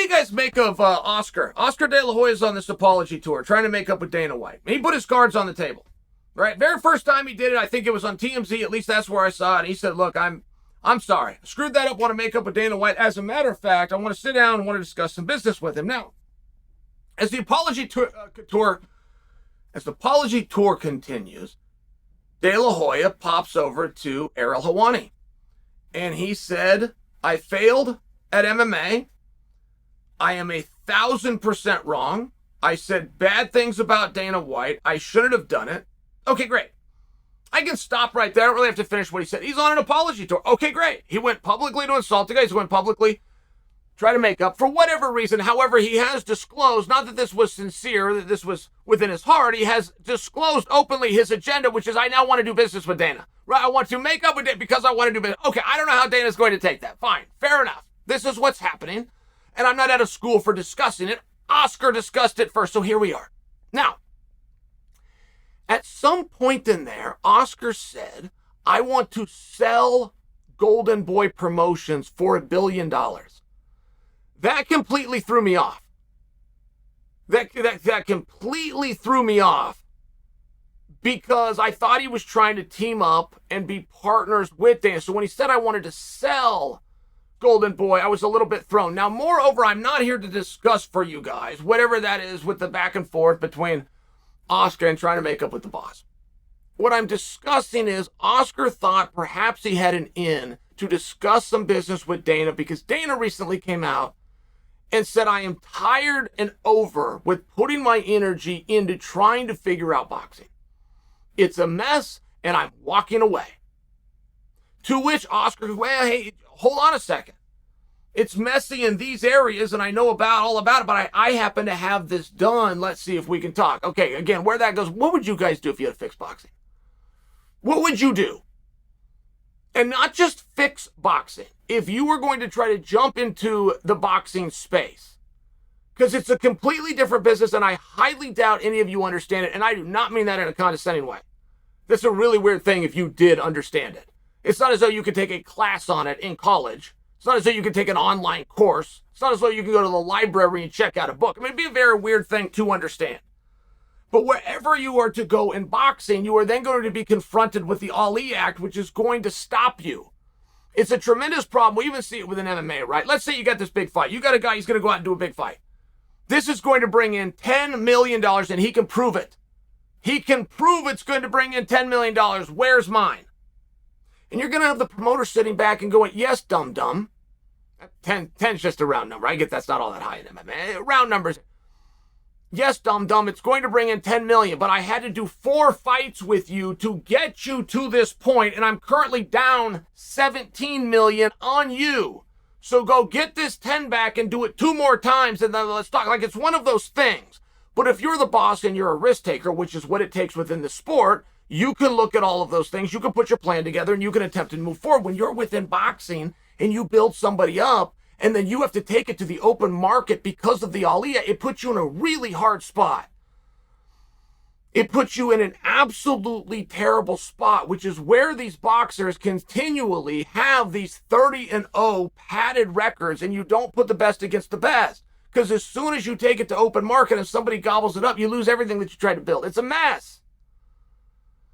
do you guys make of Oscar? Oscar De La Hoya is on this apology tour, trying to make up with Dana White. He put his cards on the table, right? Very first time he did it, I think it was on TMZ. At least that's where I saw it. He said, "Look, I'm sorry. I screwed that up. Want to make up with Dana White. As a matter of fact, I want to sit down and want to discuss some business with him." Now, as the apology tour continues, De La Hoya pops over to Ariel Helwani, and he said, "I failed at MMA. I am 1,000% wrong. I said bad things about Dana White. I shouldn't have done it." Okay, great. I can stop right there. I don't really have to finish what he said. He's on an apology tour. Okay, great. He went publicly to insult the guys. He went publicly try to make up for whatever reason. However, he has disclosed, not that this was sincere, that this was within his heart. He has disclosed openly his agenda, which is, I now want to do business with Dana. Right? I want to make up with Dana because I want to do business. Okay, I don't know how Dana's going to take that. Fine. Fair enough. This is what's happening. And I'm not out of school for discussing it. Oscar discussed it first, so here we are. Now, at some point in there, Oscar said, "I want to sell Golden Boy Promotions for $1 billion. That completely threw me off. That completely threw me off because I thought he was trying to team up and be partners with Dana. So when he said I wanted to sell Golden Boy, I was a little bit thrown. Now, moreover, I'm not here to discuss for you guys whatever that is with the back and forth between Oscar and trying to make up with the boss. What I'm discussing is Oscar thought perhaps he had an in to discuss some business with Dana because Dana recently came out and said, "I am tired and over with putting my energy into trying to figure out boxing. It's a mess and I'm walking away." To which Oscar goes, "Well, hey, hold on a second. It's messy in these areas and I know all about it, but I happen to have this done. Let's see if we can talk." Okay, again, where that goes, what would you guys do if you had to fix boxing? What would you do? And not just fix boxing. If you were going to try to jump into the boxing space, because it's a completely different business and I highly doubt any of you understand it, and I do not mean that in a condescending way. That's a really weird thing if you did understand it. It's not as though you could take a class on it in college. It's not as though you could take an online course. It's not as though you can go to the library and check out a book. I mean, it'd be a very weird thing to understand. But wherever you are to go in boxing, you are then going to be confronted with the Ali Act, which is going to stop you. It's a tremendous problem. We even see it with an MMA, right? Let's say you got this big fight. You got a guy, he's going to go out and do a big fight. This is going to bring in $10 million, and he can prove it. He can prove it's going to bring in $10 million. Where's mine? And you're going to have the promoter sitting back and going, "Yes, dum-dum." 10 is just a round number. I get that's not all that high in MMA. Round numbers. "Yes, dum-dum, it's going to bring in $10 million, but I had to do 4 fights with you to get you to this point, and I'm currently down $17 million on you. So go get this 10 back and do it 2 more times, and then let's talk." Like, it's one of those things. But if you're the boss and you're a risk taker, which is what it takes within the sport, you can look at all of those things. You can put your plan together and you can attempt to move forward. When you're within boxing and you build somebody up and then you have to take it to the open market because of the Aliyah, it puts you in a really hard spot. It puts you in an absolutely terrible spot, which is where these boxers continually have these 30-0 padded records, and you don't put the best against the best. Because as soon as you take it to open market and somebody gobbles it up, you lose everything that you tried to build. It's a mess.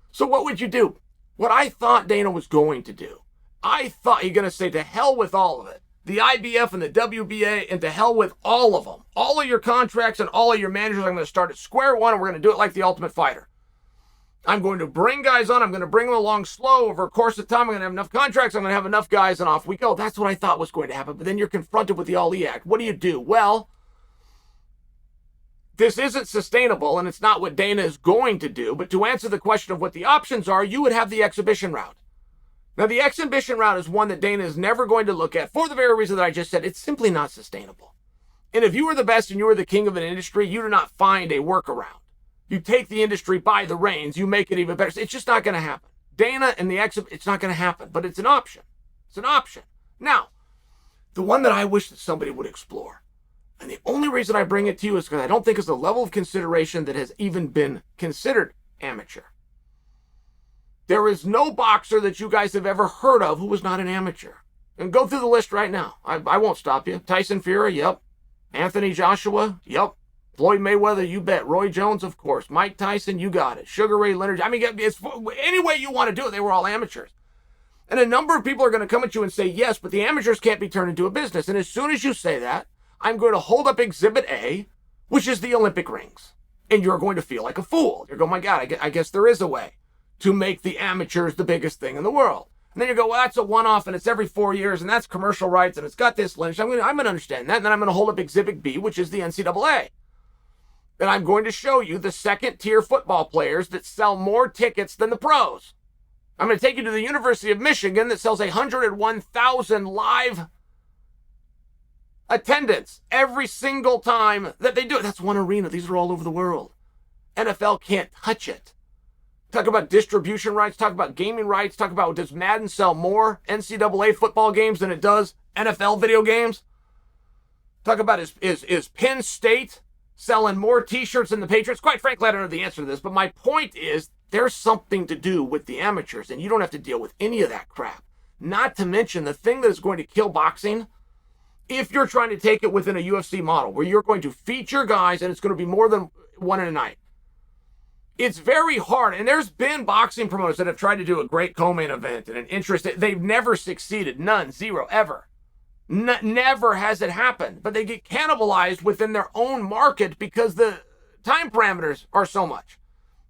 So what would you do? What I thought Dana was going to do, I thought you're going to say to hell with all of it. The IBF and the WBA, and to hell with all of them. All of your contracts and all of your managers, I'm going to start at square one, and we're going to do it like the Ultimate Fighter. I'm going to bring guys on. I'm going to bring them along slow over a course of time. I'm going to have enough contracts. I'm going to have enough guys, and off we go. That's what I thought was going to happen. But then you're confronted with the Ali Act. What do? Well, this isn't sustainable, and it's not what Dana is going to do. But to answer the question of what the options are, you would have the exhibition route. Now, the exhibition route is one that Dana is never going to look at for the very reason that I just said. It's simply not sustainable. And if you were the best and you were the king of an industry, you do not find a workaround. You take the industry by the reins. You make it even better. It's just not going to happen. Dana and the it's not going to happen. But it's an option. It's an option. Now, the one that I wish that somebody would explore, and the only reason I bring it to you is because I don't think it's a level of consideration that has even been considered amateur. There is no boxer that you guys have ever heard of who was not an amateur. And go through the list right now. I won't stop you. Tyson Fury, yep. Anthony Joshua, yep. Floyd Mayweather, you bet. Roy Jones, of course. Mike Tyson, you got it. Sugar Ray Leonard. I mean, it's, any way you want to do it, they were all amateurs. And a number of people are going to come at you and say, yes, but the amateurs can't be turned into a business. And as soon as you say that, I'm going to hold up Exhibit A, which is the Olympic rings. And you're going to feel like a fool. You're going, my God, I guess there is a way to make the amateurs the biggest thing in the world. And then you go, well, that's a one-off, and it's every 4 years, and that's commercial rights, and it's got this lynch. I'm going to understand that. And then I'm going to hold up Exhibit B, which is the NCAA. And I'm going to show you the second-tier football players that sell more tickets than the pros. I'm going to take you to the University of Michigan that sells 101,000 live attendance every single time that they do it. That's one arena. These are all over the world. NFL can't touch it. Talk about distribution rights. Talk about gaming rights. Talk about, does Madden sell more NCAA football games than it does NFL video games? Talk about, is Penn State selling more t-shirts than the Patriots? Quite frankly, I don't know the answer to this, but my point is there's something to do with the amateurs, and you don't have to deal with any of that crap. Not to mention the thing that is going to kill boxing, if you're trying to take it within a UFC model, where you're going to feature guys and it's going to be more than one in a night. It's very hard, and there's been boxing promoters that have tried to do a great co-main event and an interest. They've never succeeded. None. Zero. Ever. Never has it happened. But they get cannibalized within their own market because the time parameters are so much.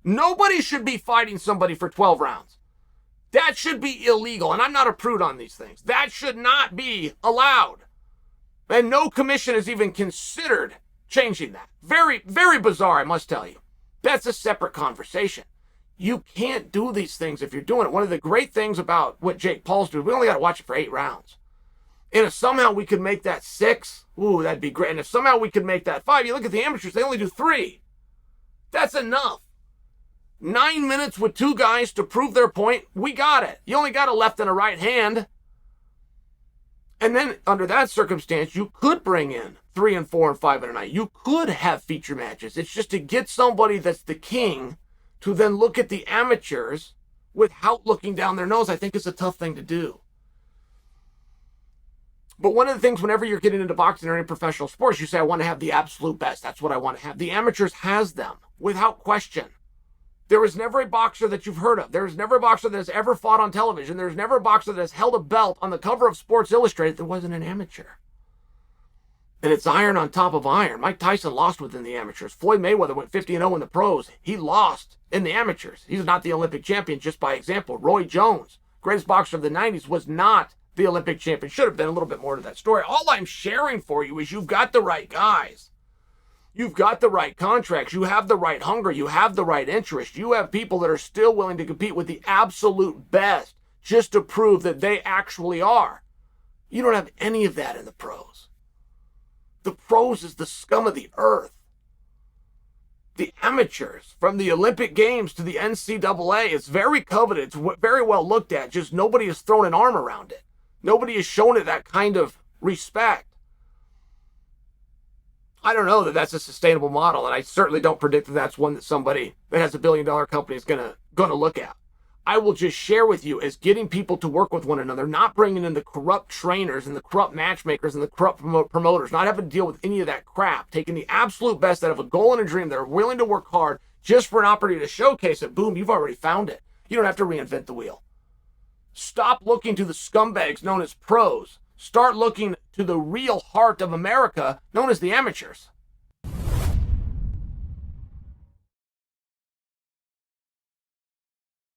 Nobody should be fighting somebody for 12 rounds. That should be illegal, and I'm not a prude on these things. That should not be allowed. And no commission has even considered changing that. Very, very bizarre, I must tell you. That's a separate conversation. You can't do these things if you're doing it. One of the great things about what Jake Paul's doing, we only got to watch it for 8 rounds. And if somehow we could make that 6, ooh, that'd be great. And if somehow we could make that 5, you look at the amateurs, they only do 3. That's enough. 9 minutes with 2 guys to prove their point, we got it. You only got a left and a right hand. And then under that circumstance, you could bring in 3 and 4 and 5 in a night. You could have feature matches. It's just to get somebody that's the king to then look at the amateurs without looking down their nose, I think is a tough thing to do. But one of the things whenever you're getting into boxing or any professional sports, you say, I want to have the absolute best. That's what I want to have. The amateurs has them without question. There is never a boxer that you've heard of. There is never a boxer that has ever fought on television. There's never a boxer that has held a belt on the cover of Sports Illustrated that wasn't an amateur. And it's iron on top of iron. Mike Tyson lost within the amateurs. Floyd Mayweather went 50-0 in the pros. He lost in the amateurs. He's not the Olympic champion, just by example. Roy Jones, greatest boxer of the 90s, was not the Olympic champion. Should have been a little bit more to that story. All I'm sharing for you is you've got the right guys. You've got the right contracts. You have the right hunger. You have the right interest. You have people that are still willing to compete with the absolute best just to prove that they actually are. You don't have any of that in the pros. The pros is the scum of the earth. The amateurs, from the Olympic Games to the NCAA, it's very coveted. It's very well looked at. Just nobody has thrown an arm around it. Nobody has shown it that kind of respect. I don't know that that's a sustainable model, and I certainly don't predict that that's one that somebody that has $1 billion company is gonna look at. I will just share with you as getting people to work with one another, not bringing in the corrupt trainers and the corrupt matchmakers and the corrupt promoters, not having to deal with any of that crap, taking the absolute best out of a goal and a dream that are willing to work hard just for an opportunity to showcase it. Boom, you've already found it. You don't have to reinvent the wheel. Stop looking to the scumbags known as pros. Start looking to the real heart of America, known as the amateurs.